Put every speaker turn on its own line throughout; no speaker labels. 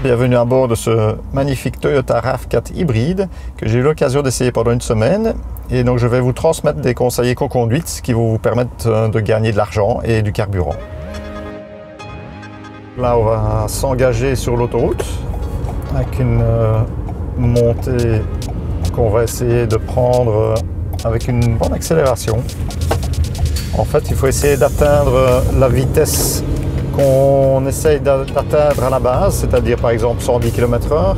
bienvenue à bord de ce magnifique Toyota RAV4 hybride que j'ai eu l'occasion d'essayer pendant une semaine. Et donc je vais vous transmettre des conseils éco-conduite qui vont vous permettre de gagner de l'argent et du carburant. Là on va s'engager sur l'autoroute avec une montée qu'on va essayer de prendre avec une bonne accélération. En fait il faut essayer d'atteindre la vitesse qu'on essaye d'atteindre à la base, c'est-à-dire par exemple 110 km/h.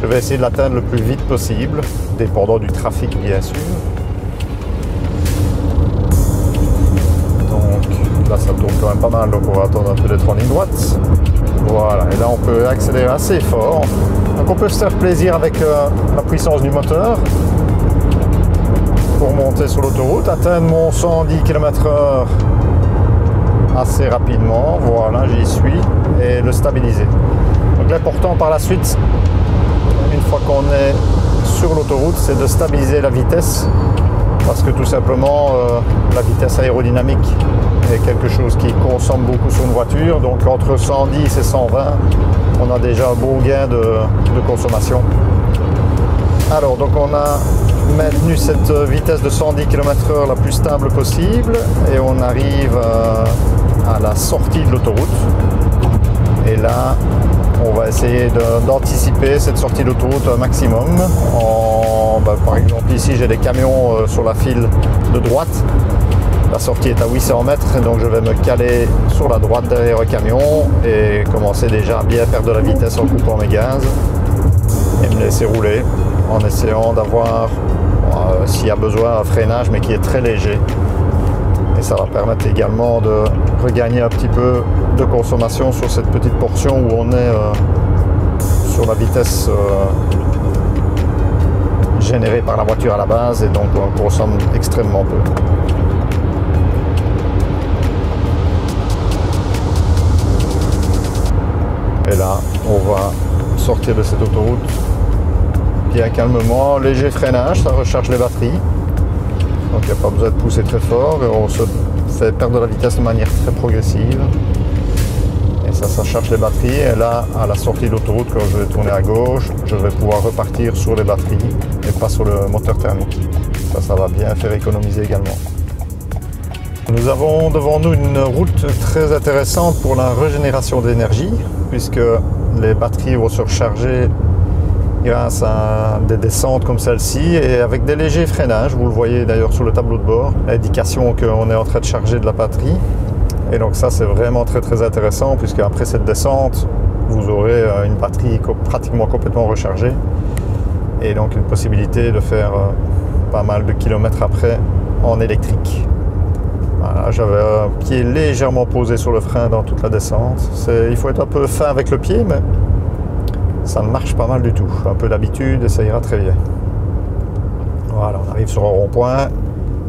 Je vais essayer de l'atteindre le plus vite possible, dépendant du trafic bien sûr. Donc là ça tourne quand même pas mal, donc on va attendre un peu d'être en ligne droite. Voilà, et là on peut accélérer assez fort. Donc on peut se faire plaisir avec la puissance du moteur pour monter sur l'autoroute, atteindre mon 110 km/h assez rapidement, voilà, j'y suis, et le stabiliser. Donc l'important par la suite, une fois qu'on est sur l'autoroute, c'est de stabiliser la vitesse, parce que tout simplement la vitesse aérodynamique est quelque chose qui consomme beaucoup sur une voiture, donc entre 110 et 120 on a déjà un bon gain de consommation. Alors donc on a maintenu cette vitesse de 110 km/h la plus stable possible et on arrive à la sortie de l'autoroute, et là on va essayer d'anticiper cette sortie d'autoroute un maximum. Par exemple ici j'ai des camions sur la file de droite, la sortie est à 800 mètres, donc je vais me caler sur la droite derrière un camion et commencer déjà à bien perdre de la vitesse en coupant mes gaz et me laisser rouler en essayant d'avoir s'il y a besoin un freinage mais qui est très léger. Et ça va permettre également de regagner un petit peu de consommation sur cette petite portion où on est sur la vitesse générée par la voiture à la base, et donc on consomme extrêmement peu. Et là, on va sortir de cette autoroute bien calmement, léger freinage, ça recharge les batteries. Donc il n'y a pas besoin de pousser très fort, et on se fait perdre de la vitesse de manière très progressive. Et ça charge les batteries, et là, à la sortie de l'autoroute, quand je vais tourner à gauche, je vais pouvoir repartir sur les batteries et pas sur le moteur thermique. Ça va bien faire économiser également. Nous avons devant nous une route très intéressante pour la régénération d'énergie, puisque les batteries vont se recharger grâce à des descentes comme celle-ci et avec des légers freinages. Vous le voyez d'ailleurs sur le tableau de bord, l'indication qu'on est en train de charger de la batterie. Et donc ça c'est vraiment très intéressant, puisque après cette descente vous aurez une batterie pratiquement complètement rechargée, et donc une possibilité de faire pas mal de kilomètres après en électrique. Voilà, j'avais un pied légèrement posé sur le frein dans toute la descente. Il faut être un peu fin avec le pied, mais ça ne marche pas mal du tout. Un peu d'habitude et ça ira très bien. Voilà, on arrive sur un rond-point.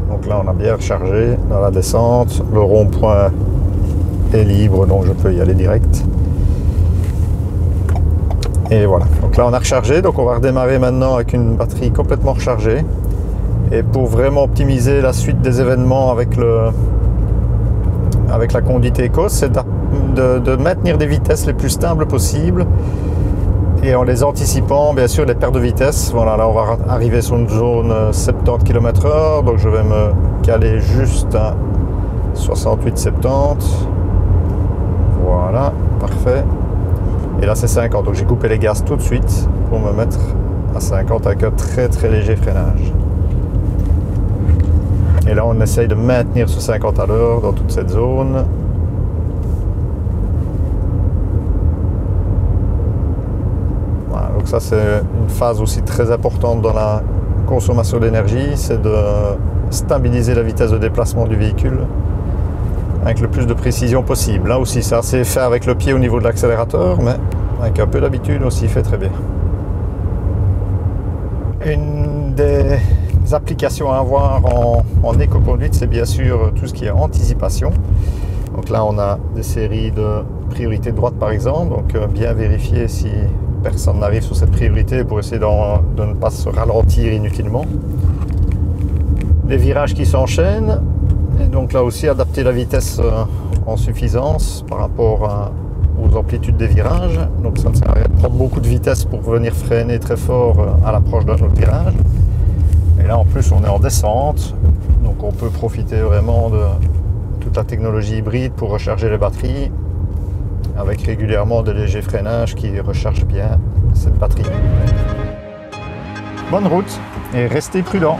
Donc là, on a bien rechargé dans la descente. Le rond-point est libre, donc je peux y aller direct. Et voilà. Donc là, on a rechargé. Donc on va redémarrer maintenant avec une batterie complètement rechargée. Et pour vraiment optimiser la suite des événements avec la conduite éco, c'est de maintenir des vitesses les plus stables possibles, et en les anticipant bien sûr les pertes de vitesse. Voilà, là on va arriver sur une zone 70 km/h, donc je vais me caler juste à 68-70. Voilà, parfait. Et là c'est 50, donc j'ai coupé les gaz tout de suite pour me mettre à 50 avec un très léger freinage. Et là on essaye de maintenir ce 50 à l'heure dans toute cette zone. Voilà, donc ça c'est une phase aussi très importante dans la consommation d'énergie, c'est de stabiliser la vitesse de déplacement du véhicule avec le plus de précision possible. Là aussi c'est assez fait avec le pied au niveau de l'accélérateur, mais avec un peu d'habitude aussi il fait très bien. Une des applications à avoir en éco-conduite, c'est bien sûr tout ce qui est anticipation. Donc là on a des séries de priorité de droite par exemple, donc bien vérifier si personne n'arrive sur cette priorité pour essayer de ne pas se ralentir inutilement. Des virages qui s'enchaînent, et donc là aussi adapter la vitesse en suffisance par rapport aux amplitudes des virages. Donc ça ne sert à rien de prendre beaucoup de vitesse pour venir freiner très fort à l'approche d'un autre virage. Et là en plus on est en descente, donc on peut profiter vraiment de toute la technologie hybride pour recharger les batteries, avec régulièrement des légers freinages qui rechargent bien cette batterie. Bonne route et restez prudents.